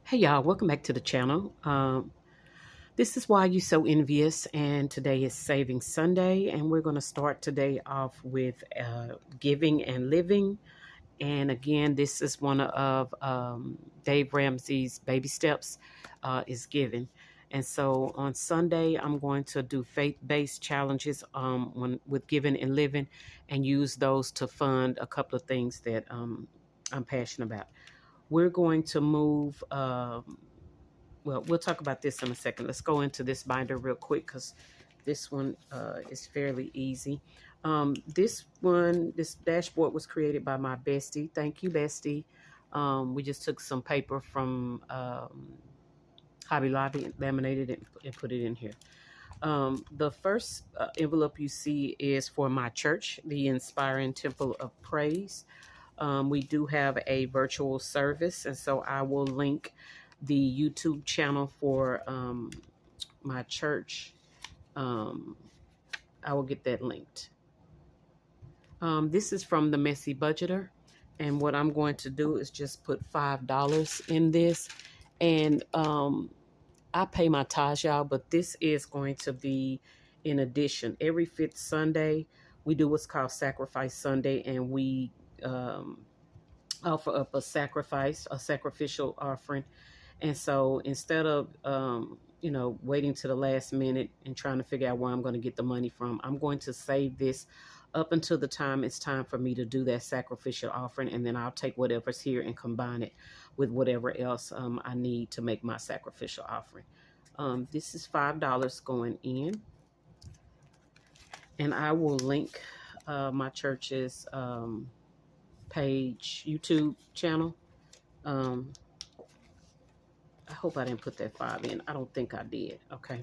Hey y'all, welcome back to the channel. This is Why You So Envious, and today is Saving Sunday, and we're going to start today off with giving and living. And again, this is one of Dave Ramsey's baby steps is giving. And so on Sunday, I'm going to do faith-based challenges with giving and living, and use those to fund a couple of things that I'm passionate about. We're going to move. Well, we'll talk about this in a second. Let's go into this binder real quick because this one is fairly easy. This dashboard was created by my bestie. Thank you, bestie. We just took some paper from Hobby Lobby and laminated it and put it in here. The first envelope you see is for my church, the Inspiring Temple of Praise. We do have a virtual service, and so I will link the YouTube channel for my church. I will get that linked. This is from the Messy Budgeter, and what I'm going to do is just put $5 in this, and I pay my tithes, y'all, but this is going to be in addition. Every fifth Sunday, we do what's called Sacrifice Sunday, and we offer up a sacrificial offering. And so instead of, waiting to the last minute and trying to figure out where I'm going to get the money from, I'm going to save this up until the time it's time for me to do that sacrificial offering. And then I'll take whatever's here and combine it with whatever else I need to make my sacrificial offering. This is $5 going in. And I will link my church's page, YouTube channel. I hope I didn't put that 5 in. I don't think I did. Okay.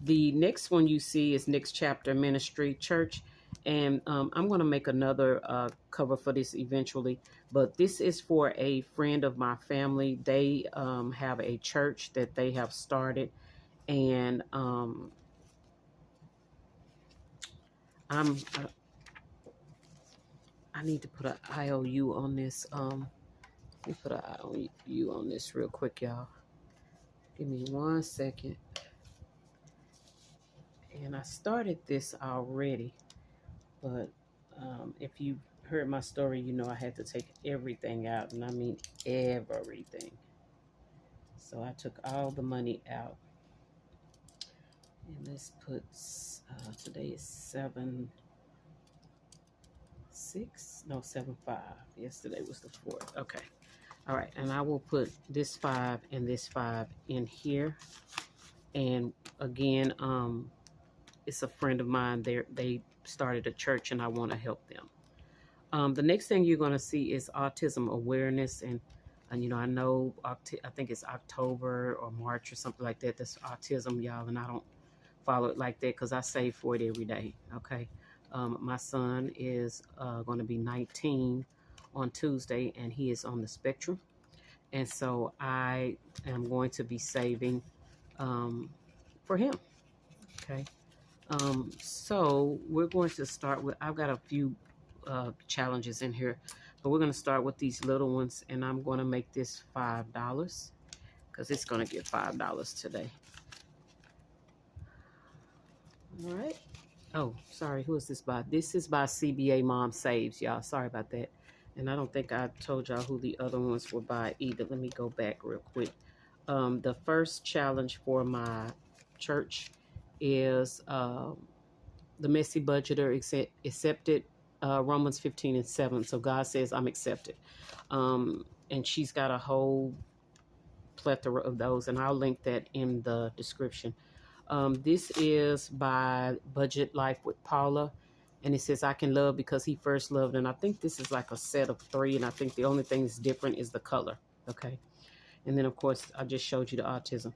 The next one you see is Next Chapter Ministry Church. And I'm going to make another cover for this eventually. But this is for a friend of my family. They have a church that they have started. And I need to put an IOU on this. Let me put an IOU on this real quick, y'all. Give me 1 second. And I started this already, but if you heard my story, you know I had to take everything out, and I mean everything. So I took all the money out. And let's put, today is 7/6. No, 7/5. Yesterday was the 4th. Okay. All right, and I will put this 5 and this 5 in here. And again, it's a friend of mine. They started a church, and I want to help them. The next thing you're going to see is autism awareness, and I know I think it's October or March or something like that. That's autism, y'all, and I don't follow it like that because I save for it every day. Okay, my son is going to be 19 on Tuesday, and he is on the spectrum, and so I am going to be saving for him. Okay, so we're going to start with, I've got a few challenges in here, but we're going to start with these little ones, and I'm going to make this $5 because it's going to get $5 today. All right. Oh, sorry, who is this by? This is by CBA Mom Saves, y'all. Sorry about that. And I don't think I told y'all who the other ones were by either. Let me go back real quick. The first challenge for my church is the Messy Budgeter accepted Romans 15:7. So God says I'm accepted. And she's got a whole plethora of those, and I'll link that in the description. This is by Budget Life with Paula, and it says I can love because he first loved. And I think this is like a set of 3, and I think the only thing that's different is the color. Okay. And then, of course, I just showed you the autism.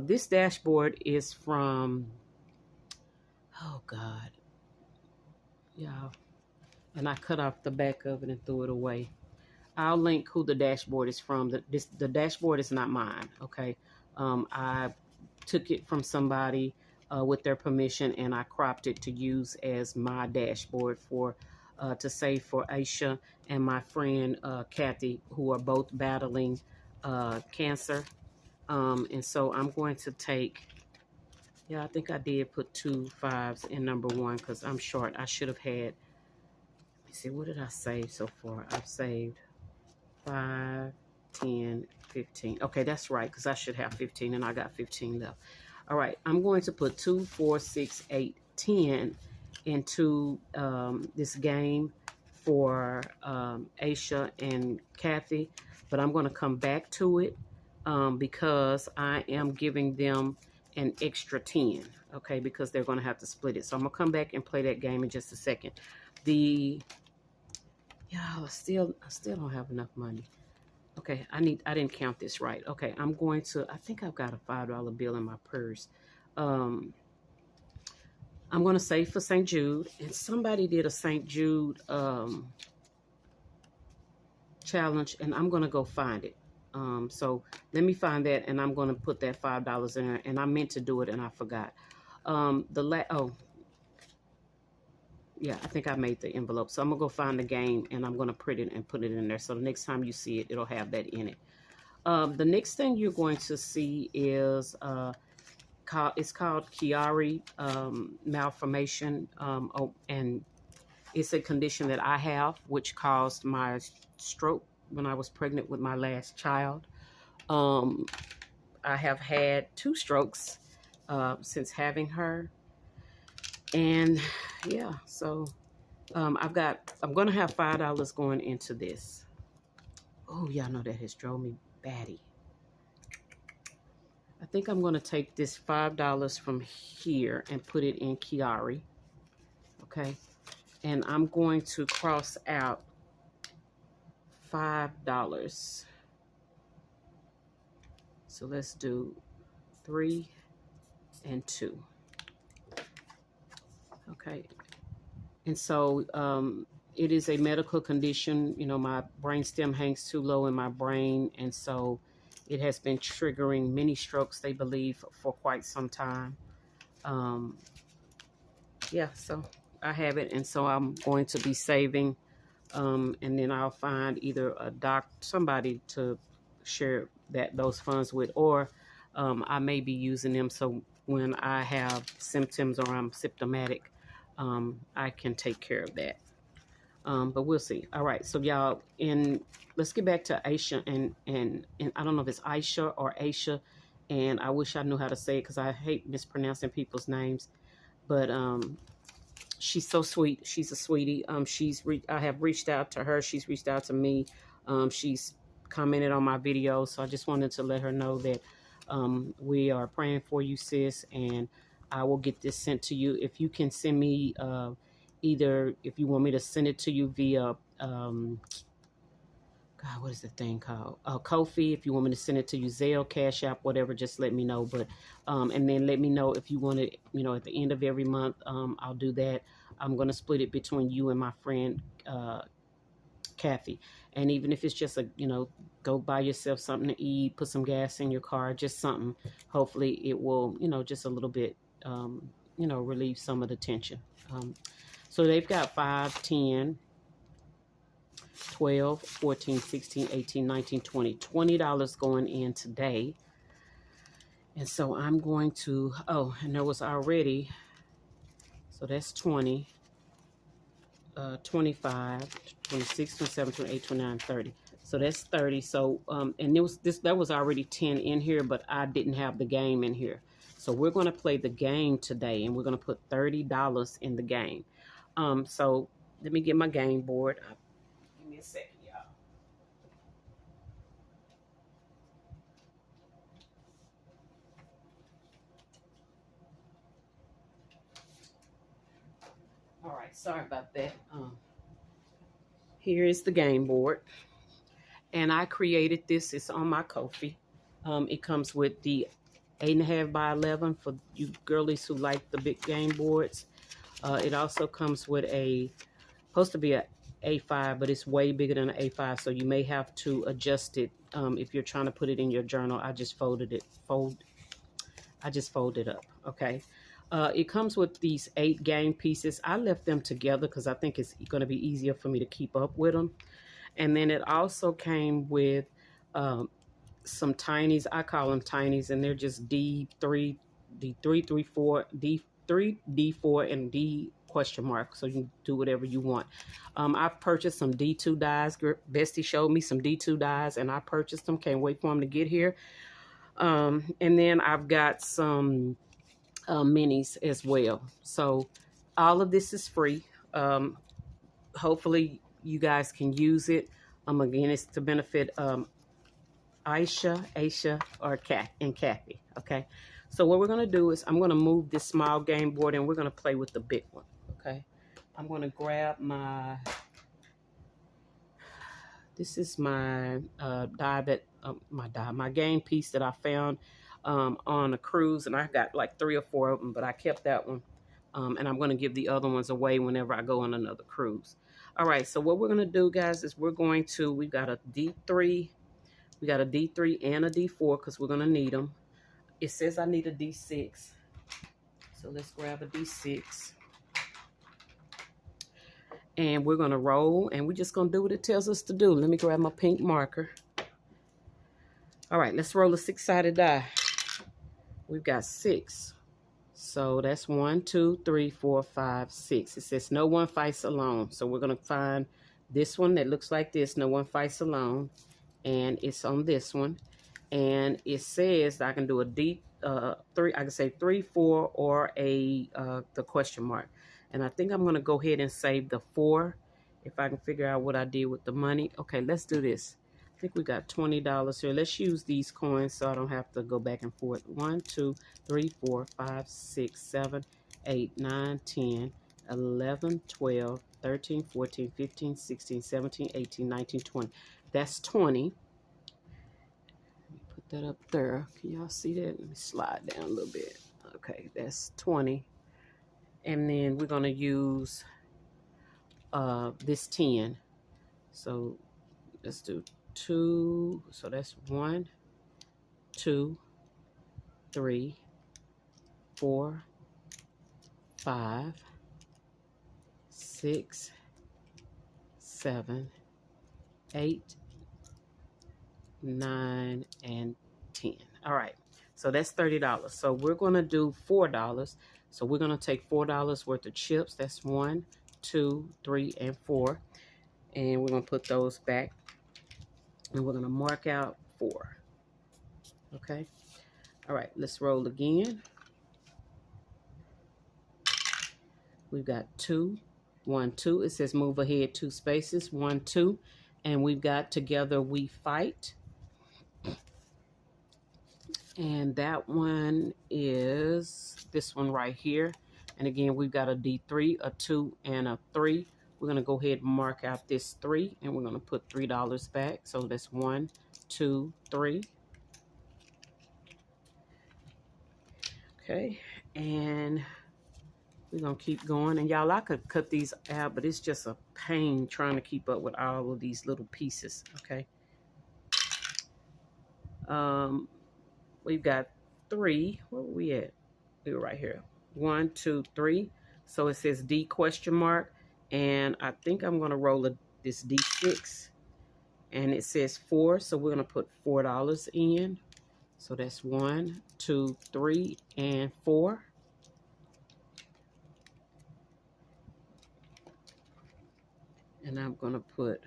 This dashboard is from, oh, God. Yeah. And I cut off the back of it and threw it away. I'll link who the dashboard is from. The dashboard is not mine, okay? I took it from somebody with their permission, and I cropped it to use as my dashboard to save for Aisha and my friend Kathy, who are both battling cancer. And so I'm going to take, yeah, I think I did put 2 5s in number 1 because I'm short. I should have had, let me see, what did I save so far? I've saved 5, 10, 15. Okay, that's right, because I should have 15 and I got 15 left. All right, I'm going to put 2, 4, 6, 8, 10 into this game for Aisha and Kathy, but I'm going to come back to it because I am giving them an extra 10, okay, because they're going to have to split it. So I'm going to come back and play that game in just a second. Yeah, I still don't have enough money. Okay, I didn't count this right. Okay, I think I've got a $5 bill in my purse. I'm going to save for St. Jude, and somebody did a St. Jude challenge, and I'm going to go find it. So let me find that, and I'm going to put that $5 in there, and I meant to do it, and I forgot. Yeah, I think I made the envelope. So I'm going to go find the game, and I'm going to print it and put it in there. So the next time you see it, it'll have that in it. The next thing you're going to see is it's called Chiari malformation, and it's a condition that I have, which caused my stroke when I was pregnant with my last child. I have had 2 strokes since having her, and yeah, so I'm going to have $5 going into this. Oh, y'all know that has drove me batty. I think I'm going to take this $5 from here and put it in Chiari. Okay. And I'm going to cross out $5. So let's do 3 and 2. Okay. And so it is a medical condition. You know, my brainstem hangs too low in my brain. And so it has been triggering many strokes, they believe, for quite some time. Yeah, so I have it. And so I'm going to be saving. And then I'll find either somebody to share those funds with, or I may be using them so when I have symptoms or I'm symptomatic, I can take care of that. But we'll see. All right, so y'all, let's get back to Aisha and I don't know if it's Aisha or Aisha, and I wish I knew how to say it because I hate mispronouncing people's names. But she's so sweet. She's a sweetie. I have reached out to her. She's reached out to me. She's commented on my videos, so I just wanted to let her know that we are praying for you, sis, and I will get this sent to you. If you can send me either, if you want me to send it to you via God, what is the thing called? Ko-fi. If you want me to send it to you, Zelle, CashApp, whatever, just let me know. But and then let me know if you want it, you know, at the end of every month. I'll do that. I'm going to split it between you and my friend Kathy. And even if it's just go buy yourself something to eat, put some gas in your car, just something. Hopefully it will, just a little bit, relieve some of the tension. So they've got 5, 10, 12, 14, 16, 18, 19, 20. $20 going in today. And so I'm going to, and there was already, so that's 20, 25, 26, 27, 28, 29, 30. So that's 30. So, and that was already 10 in here, but I didn't have the game in here. So we're going to play the game today, and we're going to put $30 in the game. So let me get my game board. Give me a second, y'all. All right, sorry about that. Here is the game board. And I created this. It's on my Ko-fi. It comes with the 8.5 by 11 for you girlies who like the big game boards. It also comes with supposed to be a A5, but it's way bigger than an A5, so you may have to adjust it if you're trying to put it in your journal. I just folded it up. Okay. It comes with these 8 game pieces. I left them together because I think it's going to be easier for me to keep up with them. And then it also came with some tinies. I call them tinies, and they're just D3, D3, 3, 4, D3, D4, and D question mark. So you can do whatever you want. I purchased some D2 dies. Bestie showed me some D2 dies, and I purchased them. Can't wait for them to get here. And then I've got some minis as well. So all of this is free. Hopefully you guys can use it. Again, it's to benefit Aisha, or Kathy. Okay. So what we're going to do is I'm going to move this small game board and we're going to play with the big one. Okay. I'm going to grab this is my my game piece that I found on a cruise, and I got like 3 or 4 of them, but I kept that one. And I'm going to give the other ones away whenever I go on another cruise. All right, so what we're going to do, guys, is we've got a D3, we got a D3 and a D4 because we're going to need them. It says I need a D6. So let's grab a D6. And we're going to roll, and we're just going to do what it tells us to do. Let me grab my pink marker. All right, let's roll a 6-sided die. We've got 6. So that's 1, 2, 3, 4, 5, 6. It says no one fights alone. So we're going to find this one that looks like this. No one fights alone. And it's on this one. And it says I can do a D3. I can say 3, 4, or the question mark. And I think I'm going to go ahead and save the 4 if I can figure out what I did with the money. Okay, let's do this. I think we got $20 here. Let's use these coins so I don't have to go back and forth. 1, 2, 3, 4, 5, 6, 7, 8, 9, 10, 11, 12, 13, 14, 15, 16, 17, 18, 19, 20. That's 20. Let me put that up there. Can y'all see that? Let me slide down a little bit. Okay, that's 20. And then we're going to use this 10. So let's do 2. So that's 1, 2, 3, 4, 5, 6, 7, 8, 9, and 10. All right. So that's $30. So we're going to do $4. So we're going to take $4 worth of chips. That's 1, 2, 3, and 4. And we're going to put those back. And we're going to mark out 4. Okay. All right. Let's roll again. We've got 2, 1, 2. It says move ahead 2 spaces. 1, 2. And we've got together we fight. And that one is this one right here. And again, we've got a D3, a 2, and a 3. We're going to go ahead and mark out this 3, and we're going to put $3 back. So that's 1, 2, 3. Okay, and we're going to keep going. And y'all, I could cut these out, but it's just a pain trying to keep up with all of these little pieces, okay? We've got 3. Where were we at? We were right here. 1, 2, 3. So it says D question mark. And I think I'm going to roll this D6. And it says 4. So we're going to put $4 in. So that's 1, 2, 3, and 4. And I'm going to put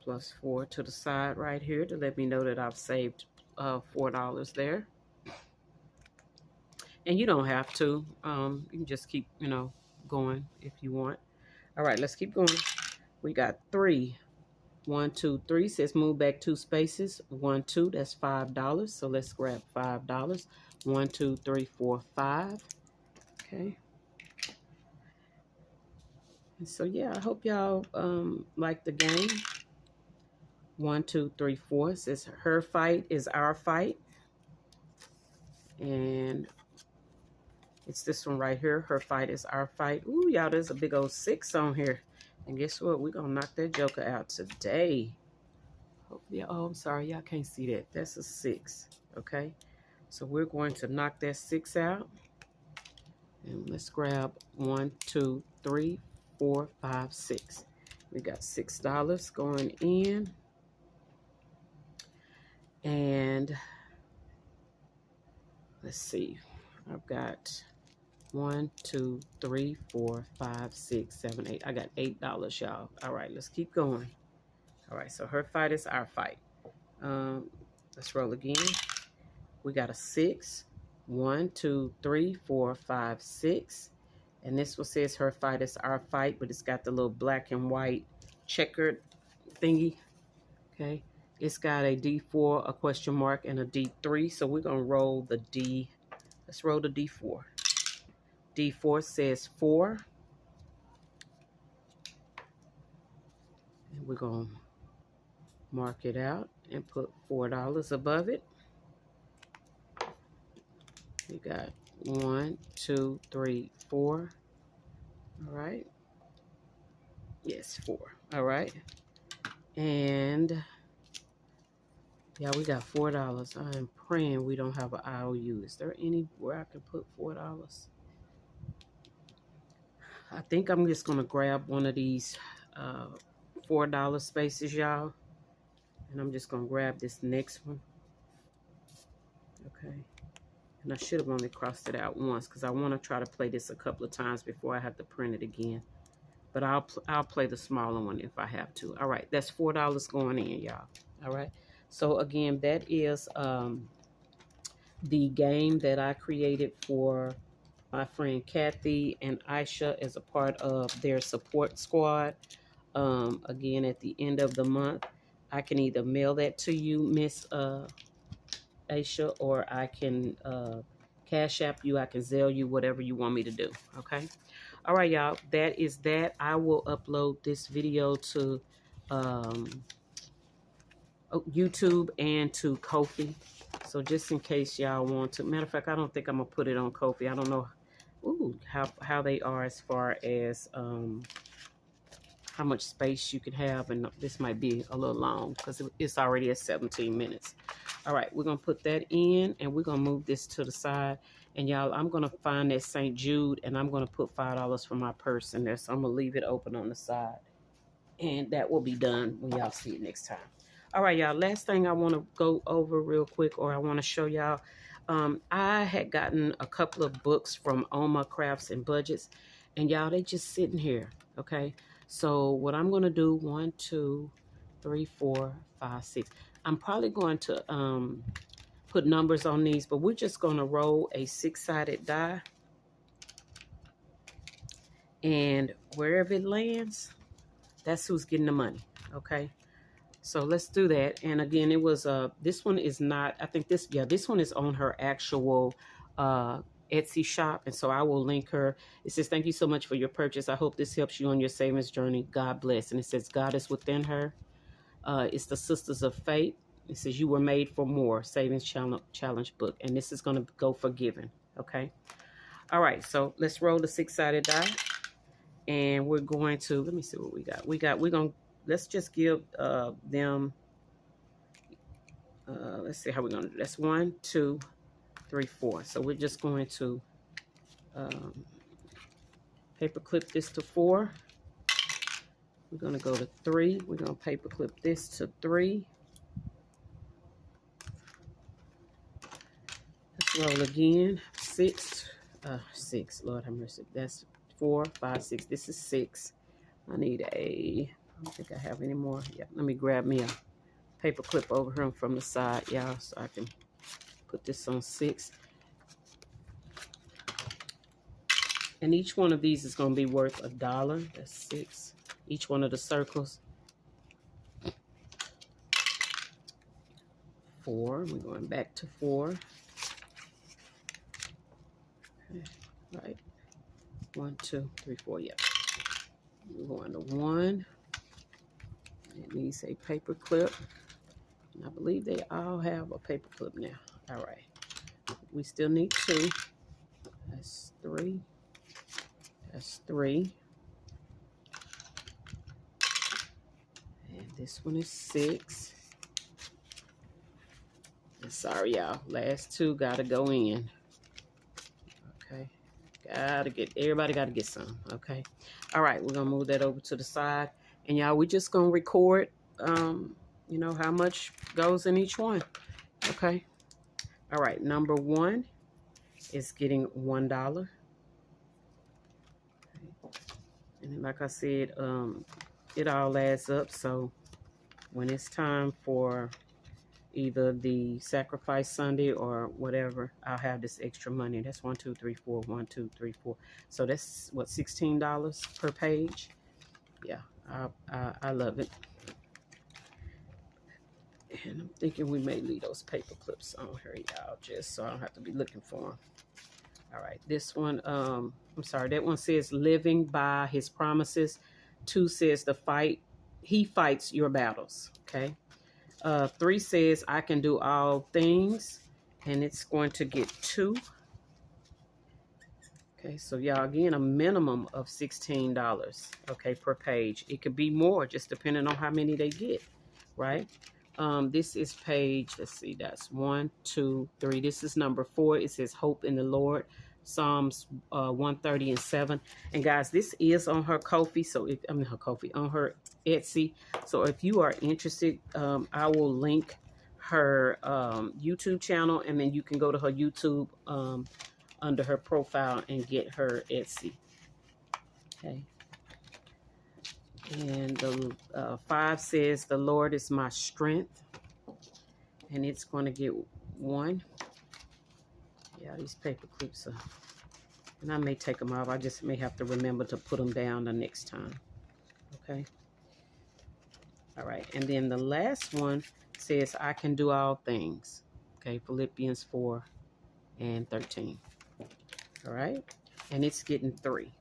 plus 4 to the side right here to let me know that I've saved $4 there. And you don't have to. You can just keep, going if you want. All right, let's keep going. We got 3. 1, 2, 3 says move back 2 spaces. 1, 2, that's $5. So let's grab $5. 1, 2, 3, 4, 5. Okay. And so yeah, I hope y'all like the game. 1, 2, 3, 4. It says her fight is our fight. And it's this one right here. Her fight is our fight. Ooh, y'all, there's a big old 6 on here. And guess what? We're going to knock that joker out today. Hopefully, oh, I'm sorry. Y'all can't see that. That's a 6. Okay. So we're going to knock that 6 out. And let's grab 1, 2, 3, 4, 5, 6. We got $6 going in. And let's see. I've got 1, 2, 3, 4, 5, 6, 7, 8. I got $8, y'all. All right, let's keep going. All right, so her fight is our fight. Let's roll again. We got a 6. 1, 2, 3, 4, 5, 6. And this one says her fight is our fight, but it's got the little black and white checkered thingy. Okay. It's got a D4, a question mark, and a D3. So we're going to roll the D. Let's roll the D4. D4 says 4. And we're going to mark it out and put $4 above it. We got 1, 2, 3, 4. All right. Yes, 4. All right. And yeah, we got $4. I am praying we don't have an IOU. Is there anywhere I can put $4? I think I'm just going to grab one of these $4 spaces, y'all. And I'm just going to grab this next one. Okay. And I should have only crossed it out once because I want to try to play this a couple of times before I have to print it again. But I'll play the smaller one if I have to. All right, that's $4 going in, y'all. All right. So again, that is the game that I created for my friend Kathy and Aisha as a part of their support squad. Again, at the end of the month, I can either mail that to you, Miss Aisha, or I can Cash App you, I can Zelle you, whatever you want me to do, okay? All right, y'all, that is that. I will upload this video to YouTube and to Ko-fi. So just in case y'all want to, matter of fact, I don't think I'm gonna put it on Ko-fi. I don't know how they are as far as how much space you can have, and this might be a little long because it's already at 17 minutes. All right, we're gonna put that in and we're gonna move this to the side. And y'all, I'm gonna find that St. Jude and I'm gonna put $5 for my purse in there. So I'm gonna leave it open on the side. And that will be done when y'all see it next time. All right, y'all, last thing I wanna go over real quick, or I wanna show y'all, I had gotten a couple of books from Oma Crafts and Budgets, and y'all, they just sitting here, okay? So what I'm gonna do, 1, 2, 3, 4, 5, 6. I'm probably going to put numbers on these, but we're just going to roll a 6-sided die. And wherever it lands, that's who's getting the money, okay? So let's do that. And again, it was, this one is not, I think this, yeah, this one is on her actual Etsy shop. And so I will link her. It says, thank you so much for your purchase. I hope this helps you on your savings journey. God bless. And it says, God is within her. It's the Sisters of Faith. It says you were made for more, Savings Challenge book. And this is going to go for giving. Okay. All right. So let's roll the 6-sided die. And we're going to, let me see what we got. We're going to, let's just give them, let's see how we're going to do. That's 1, 2, 3, 4. So we're just going to paper clip this to 4. We're going to go to 3. We're going to paper clip this to 3. Let's roll again. 6. 6. Lord have mercy. That's 4, 5, 6. This is 6. I need I don't think I have any more. Yeah, let me grab me a paper clip over here from the side, y'all, so I can put this on 6. And each one of these is going to be worth $1. That's 6. Each one of the circles. 4. We're going back to 4. Okay. Right. 1, 2, 3, 4. Yep. We're going to 1. It needs a paper clip. And I believe they all have a paper clip now. All right. We still need 2. That's 3. That's 3. And this one is 6. And sorry, y'all. Last 2 gotta go in. Okay. Everybody gotta get some. Okay. All right. We're gonna move that over to the side. And y'all, we're just gonna record, you know, how much goes in each one. Okay. All right. Number 1 is getting $1. And like I said, it all adds up. So when it's time for either the sacrifice Sunday or whatever, I'll have this extra money. That's 1, 2, 3, 4, 1, 2, 3, 4. So that's what, $16 per page. Yeah, I love it. And I'm thinking we may leave those paper clips on here, y'all, just so I don't have to be looking for them. All right, this one, I'm sorry, that one says living by his promises. 2 says he fights your battles. Okay. 3 says I can do all things, and it's going to get 2. Okay, so y'all, again, a minimum of $16, okay, per page. It could be more, just depending on how many they get, right? This is page, let's see, that's 1, 2, 3. This is number 4. It says hope in the Lord, Psalms 130 and 7. And guys, this is on her Ko-fi, so if on her Etsy. So if you are interested, I will link her YouTube channel, and then you can go to her YouTube under her profile and get her Etsy. Okay. And the 5 says the Lord is my strength, and it's going to get 1. Yeah, these paper clips are, and I may take them off. I just may have to remember to put them down the next time. Okay. All right. And then the last one says I can do all things. Okay. Philippians 4 and 13. All right. And it's getting 3.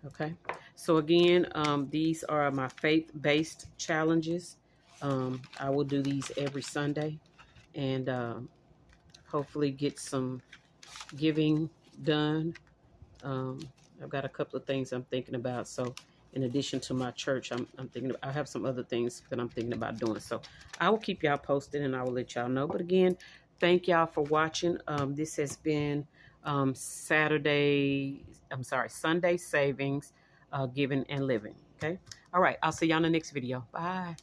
Okay. So again, these are my faith-based challenges. I will do these every Sunday, and hopefully get some giving done. I've got a couple of things I'm thinking about. So in addition to my church, I'm thinking I have some other things that I'm thinking about doing. So I will keep y'all posted, and I will let y'all know. But again, thank y'all for watching. This has been Sunday savings, giving and living. Okay. All right. I'll see y'all in the next video. Bye.